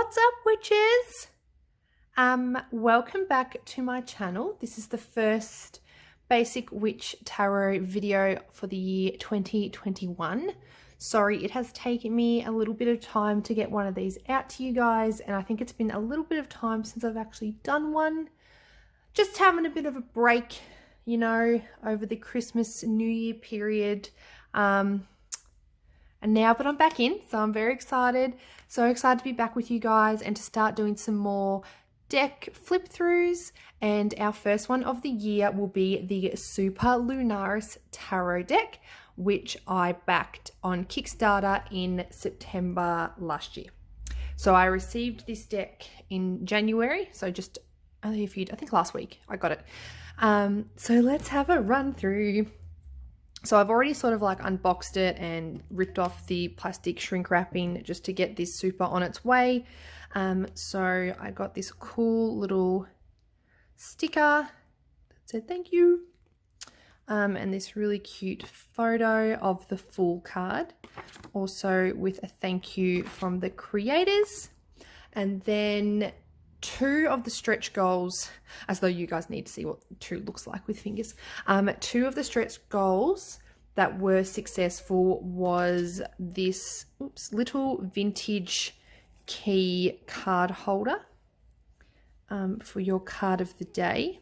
What's up, witches? Welcome back to my channel. This is the first basic witch tarot video for the year 2021. Sorry, it has taken me a little bit of time to get one of these out to you guys, and I think it's been a little bit of time since I've actually done one. Just having a bit of a break, you know, over the Christmas New Year period. And now, but I'm back in, so I'm very excited. So excited to be back with you guys and to start doing some more deck flip throughs. And our first one of the year will be the Superlunaris Tarot deck, which I backed on Kickstarter in September last year. So I received this deck in January, so just only a few, I think last week I got it. So let's have a run through. So I've already sort of like unboxed it and ripped off the plastic shrink wrapping just to get this super on its way. So I got this cool little sticker that said thank you. And this really cute photo of the full card. Also with a thank you from the creators. And then two of the stretch goals, as though you guys need to see what two looks like with fingers. Two of the stretch goals that were successful was this little vintage key card holder for your card of the day,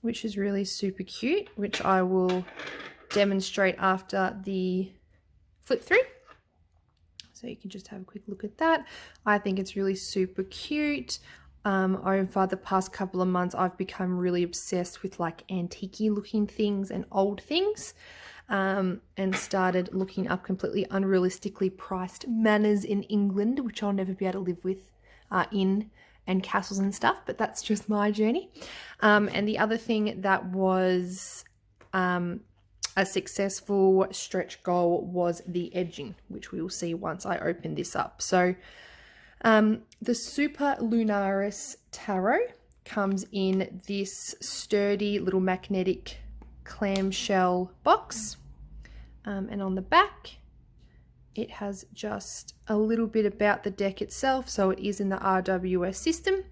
which is really super cute, which I will demonstrate after the flip through. So you can just have a quick look at that. I think it's really super cute. Over the past couple of months, I've become really obsessed with like antique-y looking things and old things, and started looking up completely unrealistically priced manors in England, which I'll never be able to live with and castles and stuff, but that's just my journey. And the other thing that was a successful stretch goal was the edging, which we will see once I open this up. So the Superlunaris Tarot comes in this sturdy little magnetic clamshell box. And on the back, it has just a little bit about the deck itself. So it is in the RWS system.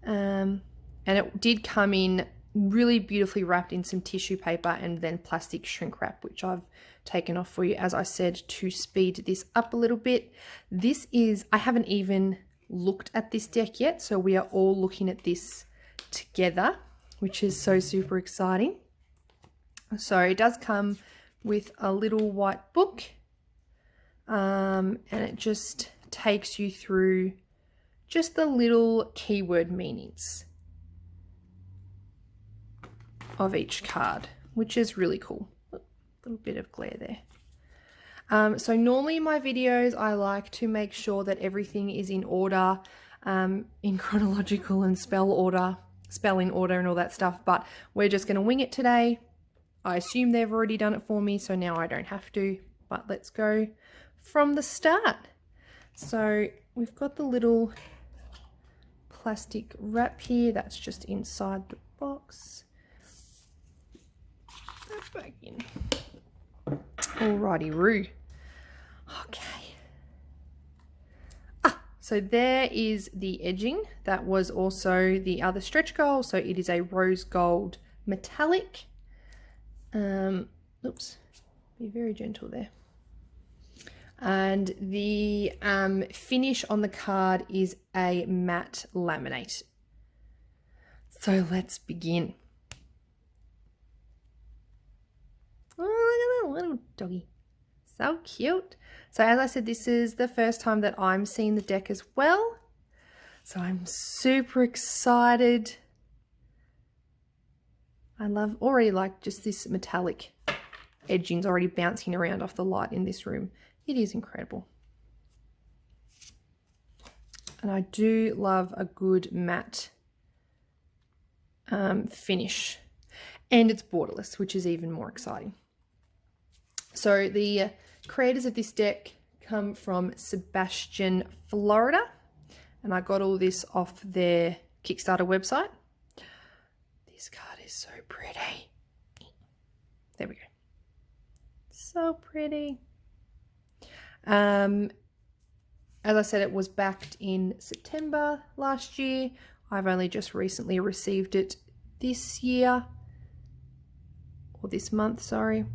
And it did come in really beautifully wrapped in some tissue paper and then plastic shrink wrap, which I've taken off for you, as I said, to speed this up a little bit. This is, I haven't even looked at this deck yet, so we are all looking at this together, which is so super exciting. So it does come with a little white book, and it just takes you through just the little keyword meanings of each card, which is really cool. A little bit of glare there. So normally in my videos, I like to make sure that everything is in order, in chronological and spelling order and all that stuff, but we're just going to wing it today. I assume they've already done it for me, so now I don't have to, but let's go from the start. So we've got the little plastic wrap here that's just inside the box. Back in. Alrighty, Roo. Okay. So there is the edging. That was also the other stretch goal. So it is a rose gold metallic. Oops. Be very gentle there. And the finish on the card is a matte laminate. So let's begin. Oh, look at that little doggy. So cute. So as I said, this is the first time that I'm seeing the deck as well. So I'm super excited. I love already like just this metallic edging's already bouncing around off the light in this room. It is incredible. And I do love a good matte finish. And it's borderless, which is even more exciting. So the creators of this deck come from Sebastian, Florida. And I got all this off their Kickstarter website. This card is so pretty. There we go. So pretty. As I said, it was backed in September last year. I've only just recently received it this year, or this month, sorry.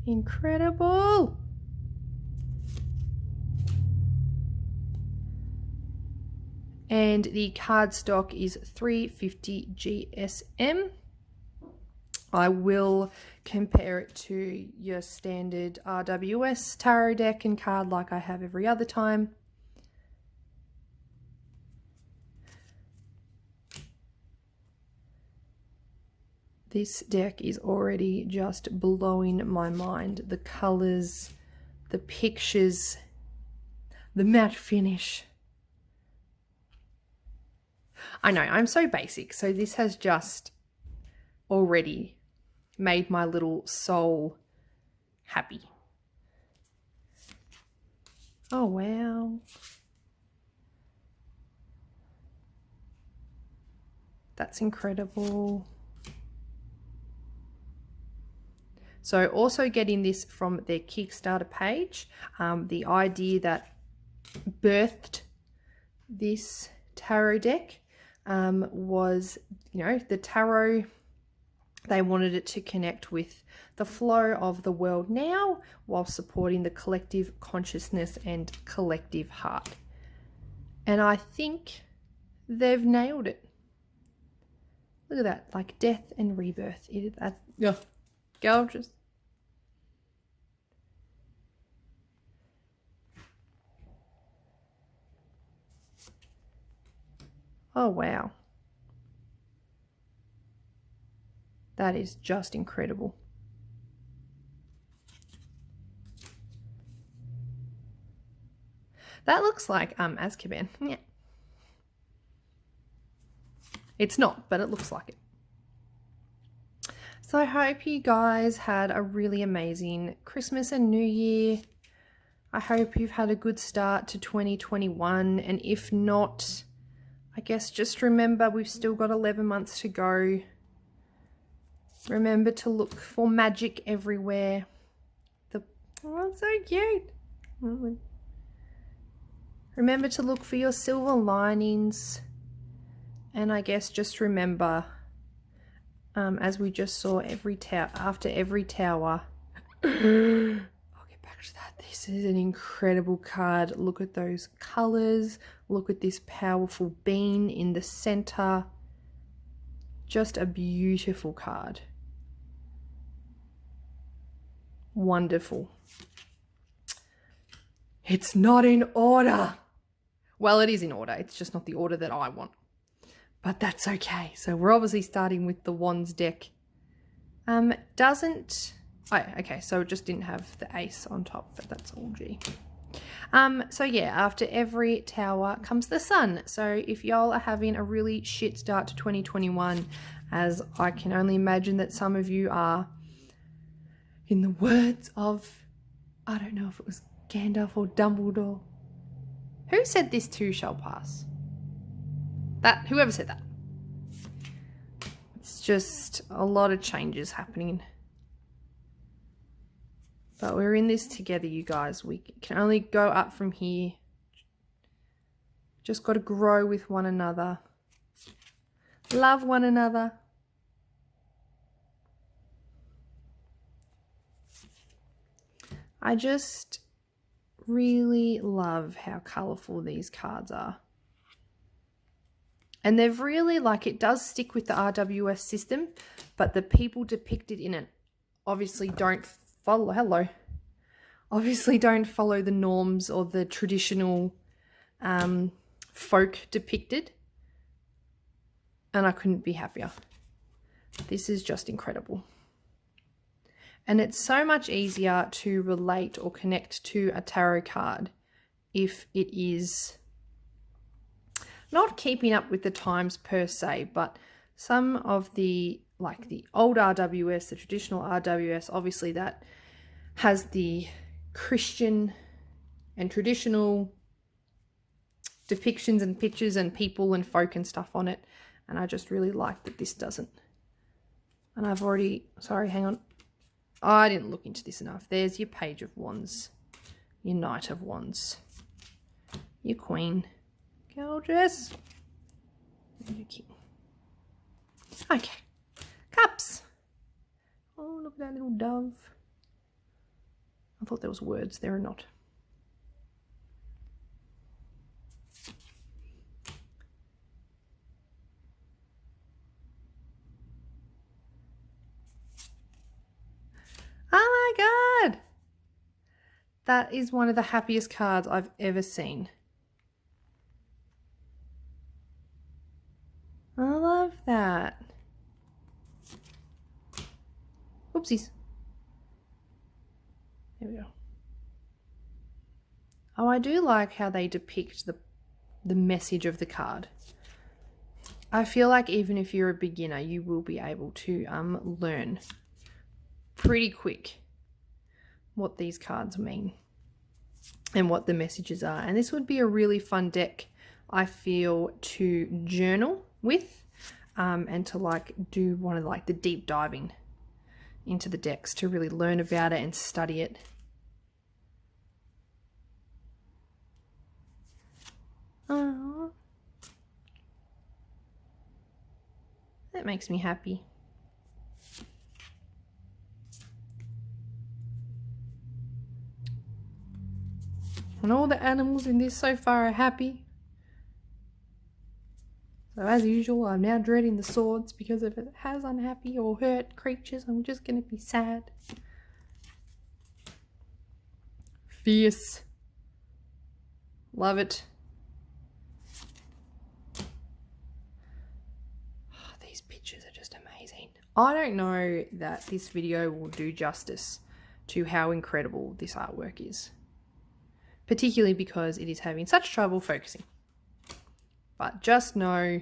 Incredible! And the cardstock is 350 GSM. I will compare it to your standard RWS tarot deck and card like I have every other time. This deck is already just blowing my mind. The colors, the pictures, the matte finish. I know, I'm so basic, so this has just already made my little soul happy. Oh, wow. That's incredible. So also getting this from their Kickstarter page, the idea that birthed this tarot deck was, you know, the tarot, they wanted it to connect with the flow of the world now while supporting the collective consciousness and collective heart. And I think they've nailed it. Look at that, like death and rebirth. Yeah, gorgeous. Oh, wow. That is just incredible. That looks like Azkaban. Yeah. It's not, but it looks like it. So I hope you guys had a really amazing Christmas and New Year. I hope you've had a good start to 2021. And if not, I guess just remember we've still got 11 months to go. Remember to look for magic everywhere. Oh, so cute. Remember to look for your silver linings. And I guess just remember, as we just saw, after every tower, I'll get back to that. This is an incredible card. Look at those colors. Look at this powerful bean in the center. Just a beautiful card. Wonderful. It's not in order. Well, it is in order. It's just not the order that I want. But that's okay. So we're obviously starting with the Wands deck. Oh, okay, so it just didn't have the ace on top, but that's all G. So yeah, after every tower comes the sun. So if y'all are having a really shit start to 2021, as I can only imagine that some of you are, in the words of, I don't know if it was Gandalf or Dumbledore. Who said this too shall pass? Whoever said that. It's just a lot of changes happening. But we're in this together, you guys. We can only go up from here. Just got to grow with one another. Love one another. I just really love how colourful these cards are. And they've really, it does stick with the RWS system, but the people depicted in it obviously don't follow, obviously don't follow the norms or the traditional folk depicted. And I couldn't be happier. This is just incredible. And it's so much easier to relate or connect to a tarot card if it is not keeping up with the times per se, but some of the, like the old RWS, the traditional RWS, obviously that has the Christian and traditional depictions and pictures and people and folk and stuff on it. And I just really like that this doesn't. And I've already, sorry, hang on. Oh, I didn't look into this enough. There's your Page of Wands, your Knight of Wands. your queen. Gorgeous. And your king. Okay. Cups. Oh, look at that little dove. I thought there was words. There are not. Oh my god! That is one of the happiest cards I've ever seen. I love that. Oopsies. There we go. Oh, I do like how they depict the message of the card. I feel like even if you're a beginner, you will be able to learn pretty quick what these cards mean and what the messages are. And this would be a really fun deck, I feel, to journal with and to like do one of like the deep diving into the decks to really learn about it and study it. Oh, that makes me happy. And all the animals in this so far are happy. So as usual, I'm now dreading the swords because if it has unhappy or hurt creatures, I'm just going to be sad. Fierce. Love it. Oh, these pictures are just amazing. I don't know that this video will do justice to how incredible this artwork is. Particularly because it is having such trouble focusing. But just know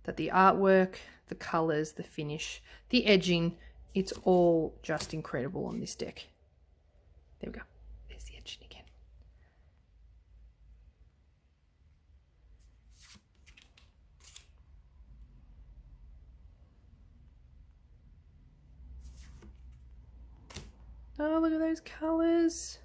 that the artwork, the colours, the finish, the edging, it's all just incredible on this deck. There we go. There's the edging again. Oh, look at those colours.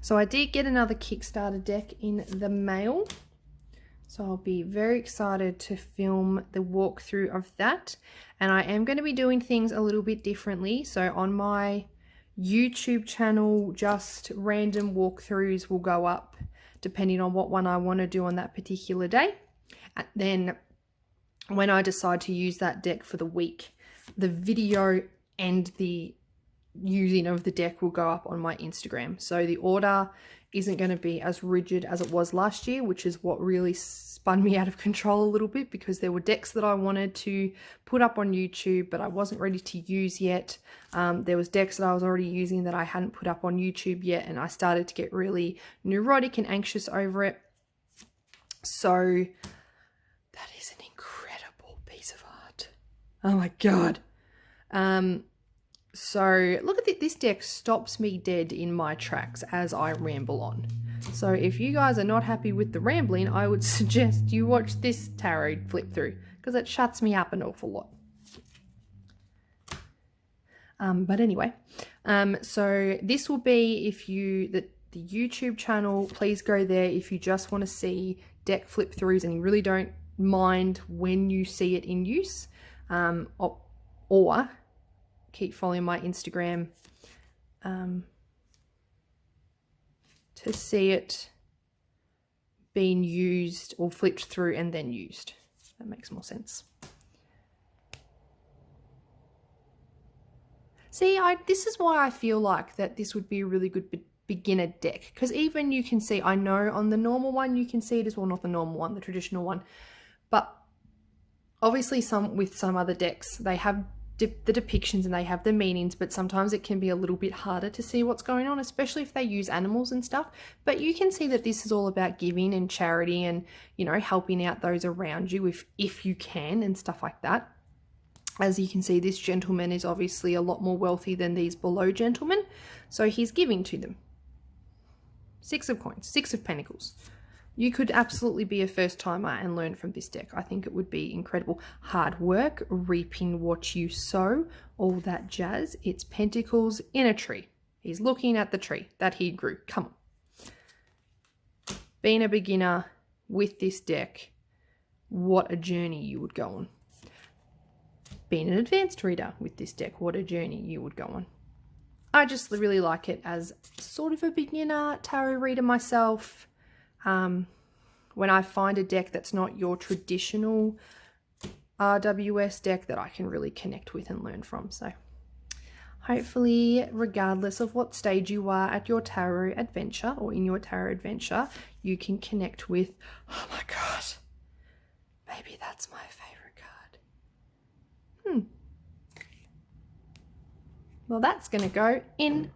So I did get another Kickstarter deck in the mail. So I'll be very excited to film the walkthrough of that. And I am going to be doing things a little bit differently. So on my YouTube channel, just random walkthroughs will go up depending on what one I want to do on that particular day. And then when I decide to use that deck for the week, the video and the using of the deck will go up on my Instagram. So the order isn't going to be as rigid as it was last year, which is what really spun me out of control a little bit, because there were decks that I wanted to put up on YouTube but I wasn't ready to use yet. There was decks that I was already using that I hadn't put up on YouTube yet, and I started to get really neurotic and anxious over it. So that is an incredible piece of art. Oh my god. So look at this deck stops me dead in my tracks as I ramble on. So if you guys are not happy with the rambling, I would suggest you watch this tarot flip through, because it shuts me up an awful lot. But anyway, so this will be, if you, the YouTube channel, please go there if you just want to see deck flip throughs and you really don't mind when you see it in use, or keep following my Instagram to see it being used or flipped through and then used. That makes more sense. See, this is why I feel like that this would be a really good beginner deck, because even you can see, I know on the normal one you can see it as well, not the normal one, the traditional one, but obviously with some other decks they have the depictions and they have the meanings, but sometimes it can be a little bit harder to see what's going on, especially if they use animals and stuff. But you can see that this is all about giving and charity and, you know, helping out those around you if you can and stuff like that. As you can see, this gentleman is obviously a lot more wealthy than these below gentlemen, so he's giving to them. 6 of coins, 6 of pentacles. You could absolutely be a first timer and learn from this deck. I think it would be incredible. Hard work, reaping what you sow, all that jazz. It's pentacles in a tree. He's looking at the tree that he grew. Come on. Being a beginner with this deck, what a journey you would go on. Being an advanced reader with this deck, what a journey you would go on. I just really like it as sort of a beginner tarot reader myself. When I find a deck that's not your traditional RWS deck that I can really connect with and learn from. So hopefully, regardless of what stage you are at your tarot adventure or in your tarot adventure, you can connect with, oh my God, maybe that's my favorite card. Well, that's going to go in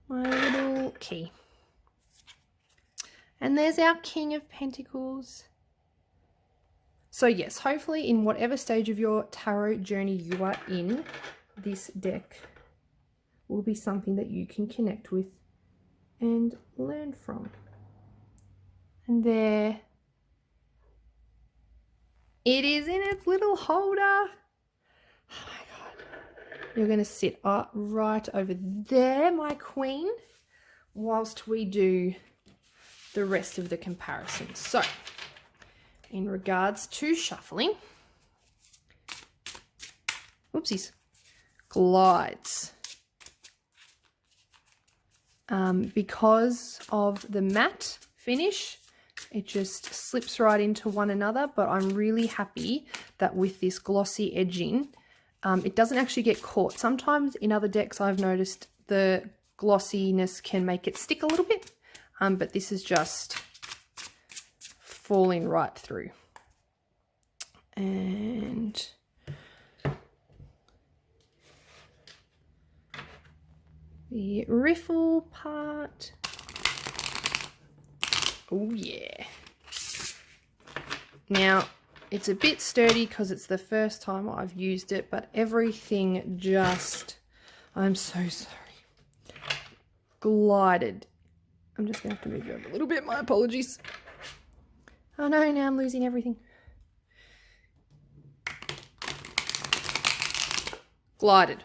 my little key. And there's our King of Pentacles. So yes, hopefully in whatever stage of your tarot journey you are in, this deck will be something that you can connect with and learn from. And there it is in its little holder. Oh my God. You're going to sit right over there, my queen, whilst we do the rest of the comparison. So, in regards to shuffling, oopsies, glides. Because of the matte finish, it just slips right into one another, but I'm really happy that with this glossy edging, it doesn't actually get caught. Sometimes in other decks I've noticed the glossiness can make it stick a little bit. But this is just falling right through. And the riffle part. Oh yeah. Now, it's a bit sturdy because it's the first time I've used it, but everything just, I'm so sorry, glided. I'm just going to have to move you over a little bit. My apologies. Oh no, now I'm losing everything. Glided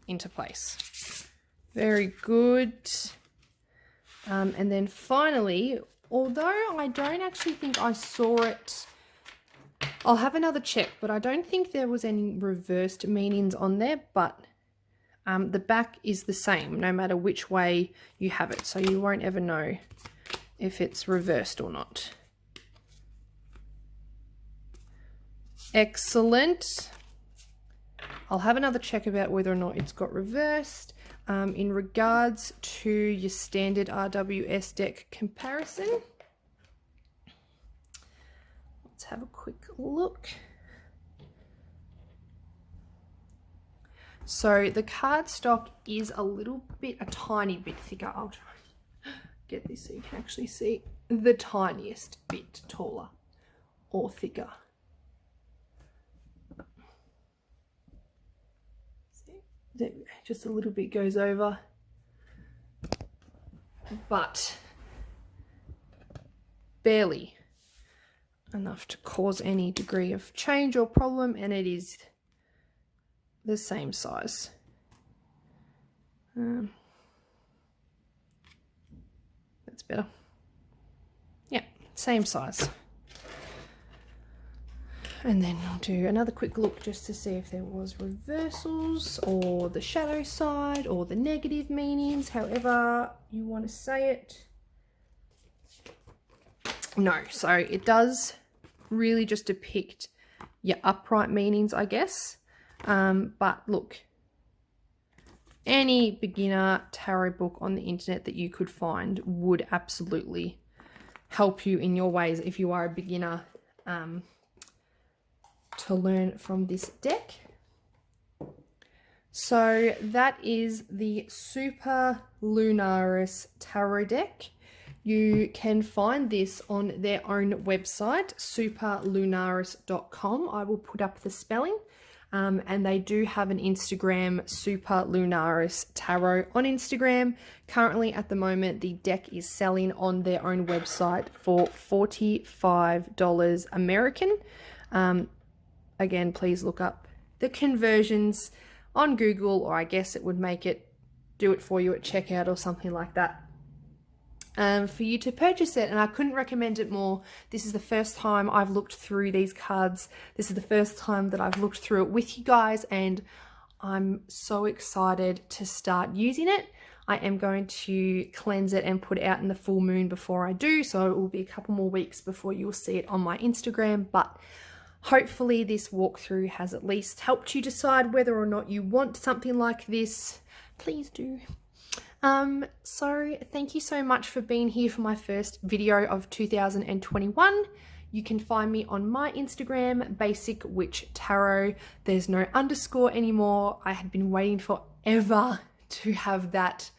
into place. Very good. And then finally, although I don't actually think I saw it, I'll have another check, but I don't think there was any reversed meanings on there, but the back is the same no matter which way you have it, so you won't ever know if it's reversed or not. Excellent. I'll have another check about whether or not it's got reversed. In regards to your standard RWS deck comparison, let's have a quick look. So the cardstock is a tiny bit thicker. I'll try and get this so you can actually see the tiniest bit taller or thicker. See, just a little bit goes over, but barely enough to cause any degree of change or problem, and it is the same size. That's better. Yeah, same size. And then I'll do another quick look just to see if there was reversals or the shadow side or the negative meanings, however you want to say it. No, so it does really just depict your upright meanings, I guess. But look, any beginner tarot book on the internet that you could find would absolutely help you in your ways if you are a beginner to learn from this deck. So that is the Superlunaris Tarot deck. You can find this on their own website, superlunaris.com. I will put up the spelling. And they do have an Instagram, Superlunaris Tarot on Instagram. Currently at the moment, the deck is selling on their own website for $45 American. Again, please look up the conversions on Google, or I guess it would do it for you at checkout or something like that. For you to purchase it, and I couldn't recommend it more. This is the first time I've looked through these cards. This is the first time that I've looked through it with you guys, and I'm so excited to start using it. I am going to cleanse it and put it out in the full moon before I do, so it will be a couple more weeks before you'll see it on my Instagram, but hopefully this walkthrough has at least helped you decide whether or not you want something like this. Please do. So thank you so much for being here for my first video of 2021. You can find me on my Instagram, Basic Witch Tarot. There's no underscore anymore. I had been waiting forever to have that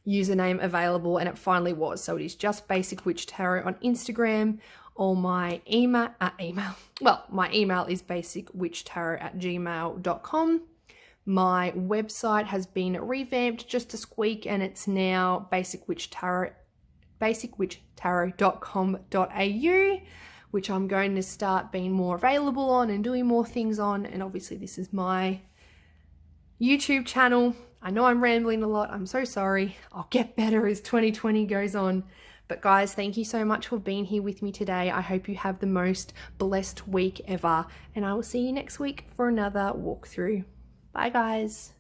username available, and it finally was. So it is just Basic Witch Tarot on Instagram, or my email. Well, my email is basicwitchtarot@gmail.com. My website has been revamped just a squeak, and it's now basicwitchtarot.com.au, which I'm going to start being more available on and doing more things on. And obviously this is my YouTube channel. I know I'm rambling a lot. I'm so sorry. I'll get better as 2020 goes on. But guys, thank you so much for being here with me today. I hope you have the most blessed week ever, and I will see you next week for another walkthrough. Bye guys.